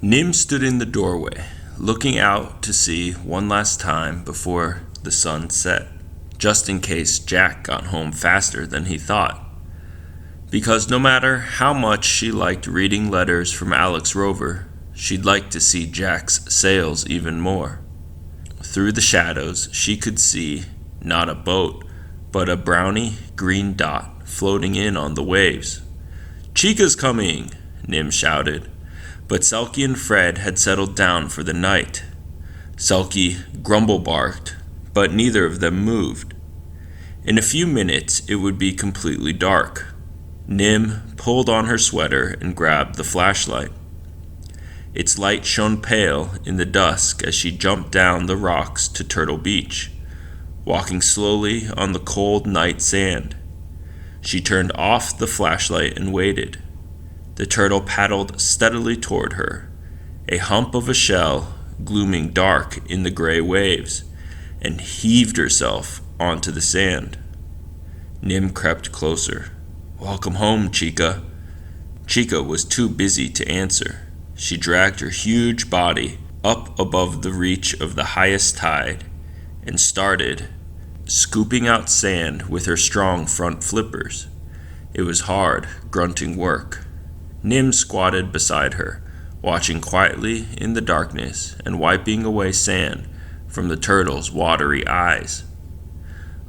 Nim stood in the doorway, looking out to see one last time before the sun set, just in case Jack got home faster than he thought. Because no matter how much she liked reading letters from Alex Rover, she'd like to see Jack's sails even more. Through the shadows, she could see not a boat, but a browny green dot floating in on the waves. "Chica's coming!" Nim shouted. But Selkie and Fred had settled down for the night. Selkie grumble-barked, but neither of them moved. In a few minutes it would be completely dark. Nim pulled on her sweater and grabbed the flashlight. Its light shone pale in the dusk as she jumped down the rocks to Turtle Beach, walking slowly on the cold night sand. She turned off the flashlight and waited. The turtle paddled steadily toward her, a hump of a shell glooming dark in the gray waves, and heaved herself onto the sand. Nim crept closer. "Welcome home, Chica." Chica was too busy to answer. She dragged her huge body up above the reach of the highest tide and started scooping out sand with her strong front flippers. It was hard, grunting work. Nim squatted beside her, watching quietly in the darkness and wiping away sand from the turtle's watery eyes,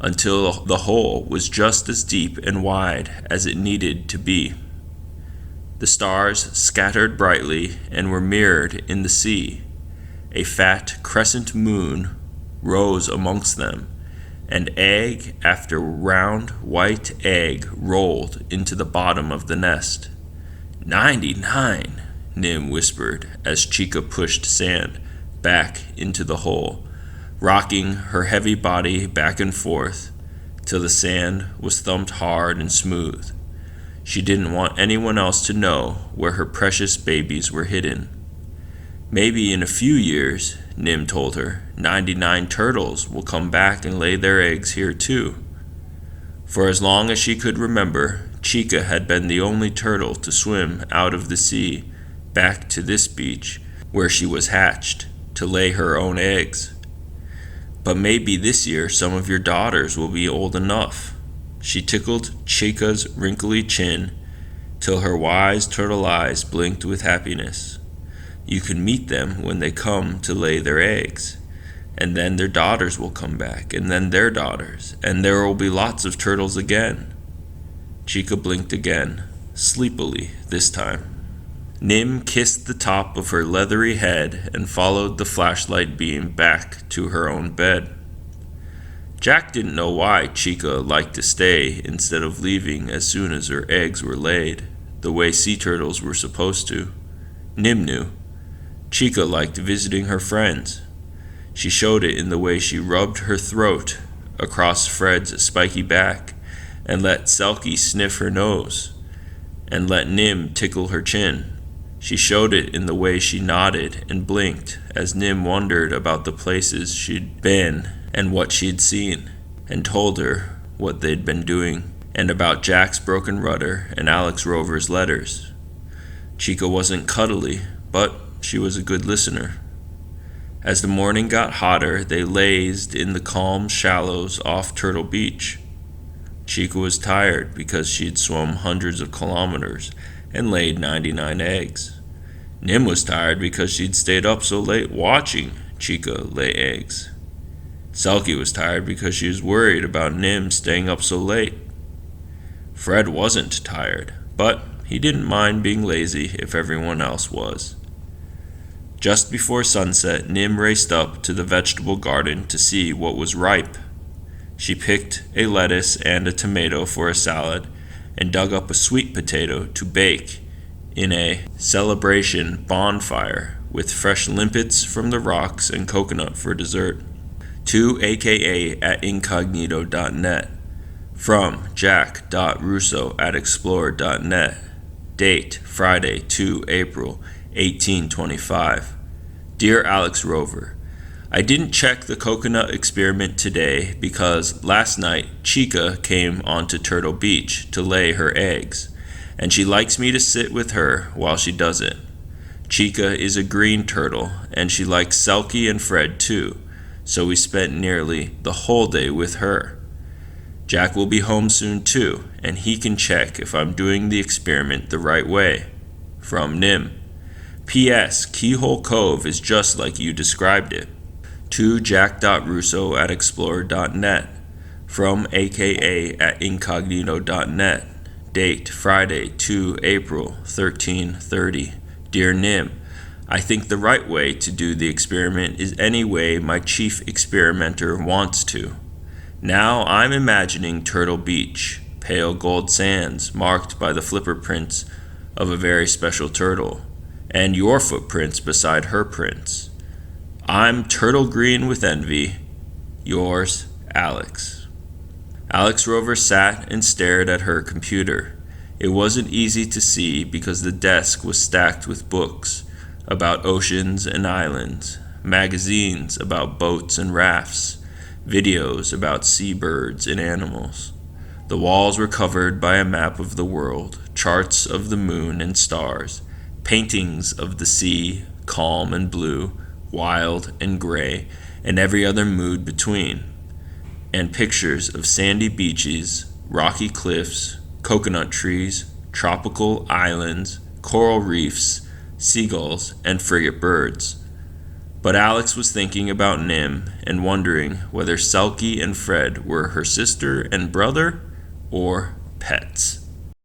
until the hole was just as deep and wide as it needed to be. The stars scattered brightly and were mirrored in the sea. A fat crescent moon rose amongst them, and egg after round white egg rolled into the bottom of the nest. 99, Nim whispered as Chica pushed sand back into the hole, rocking her heavy body back and forth till the sand was thumped hard and smooth. She didn't want anyone else to know where her precious babies were hidden. "Maybe in a few years," Nim told her, 99 turtles will come back and lay their eggs here too." For as long as she could remember, Chica had been the only turtle to swim out of the sea back to this beach where she was hatched to lay her own eggs. "But maybe this year some of your daughters will be old enough." She tickled Chica's wrinkly chin till her wise turtle eyes blinked with happiness. "You can meet them when they come to lay their eggs, and then their daughters will come back, and then their daughters, and there will be lots of turtles again." Chica blinked again, sleepily this time. Nim kissed the top of her leathery head and followed the flashlight beam back to her own bed. Jack didn't know why Chica liked to stay instead of leaving as soon as her eggs were laid, the way sea turtles were supposed to. Nim knew. Chica liked visiting her friends. She showed it in the way she rubbed her throat across Fred's spiky back and let Selkie sniff her nose and let Nim tickle her chin. She showed it in the way she nodded and blinked as Nim wondered about the places she'd been and what she'd seen, and told her what they'd been doing, and about Jack's broken rudder and Alex Rover's letters. Chica wasn't cuddly, but she was a good listener. As the morning got hotter, they lazed in the calm shallows off Turtle Beach. Chica was tired because she'd swum hundreds of kilometers and laid 99 eggs. Nim was tired because she'd stayed up so late watching Chica lay eggs. Selkie was tired because she was worried about Nim staying up so late. Fred wasn't tired, but he didn't mind being lazy if everyone else was. Just before sunset, Nim raced up to the vegetable garden to see what was ripe. She picked a lettuce and a tomato for a salad and dug up a sweet potato to bake in a celebration bonfire with fresh limpets from the rocks and coconut for dessert. To aka@incognito.net. From jack.russo@explorer.net. Date Friday, 2 April 1825. Dear Alex Rover, I didn't check the coconut experiment today because last night Chica came onto Turtle Beach to lay her eggs, and she likes me to sit with her while she does it. Chica is a green turtle, and she likes Selkie and Fred too, so we spent nearly the whole day with her. Jack will be home soon too, and he can check if I'm doing the experiment the right way. From Nim. P.S. Keyhole Cove is just like you described it. To jack.russo@explorer.net. From aka@incognito.net. Date Friday, 2 April, 1330. Dear Nim, I think the right way to do the experiment is any way my chief experimenter wants to. Now I'm imagining Turtle Beach, pale gold sands marked by the flipper prints of a very special turtle, and your footprints beside her prints. I'm turtle green with envy. Yours, Alex. Alex Rover sat and stared at her computer. It wasn't easy to see because the desk was stacked with books about oceans and islands, magazines about boats and rafts, videos about seabirds and animals. The walls were covered by a map of the world, charts of the moon and stars, paintings of the sea, calm and blue, wild and gray, and every other mood between, and pictures of sandy beaches, rocky cliffs, coconut trees, tropical islands, coral reefs, seagulls, and frigate birds. But Alex was thinking about Nim and wondering whether Selkie and Fred were her sister and brother or pets.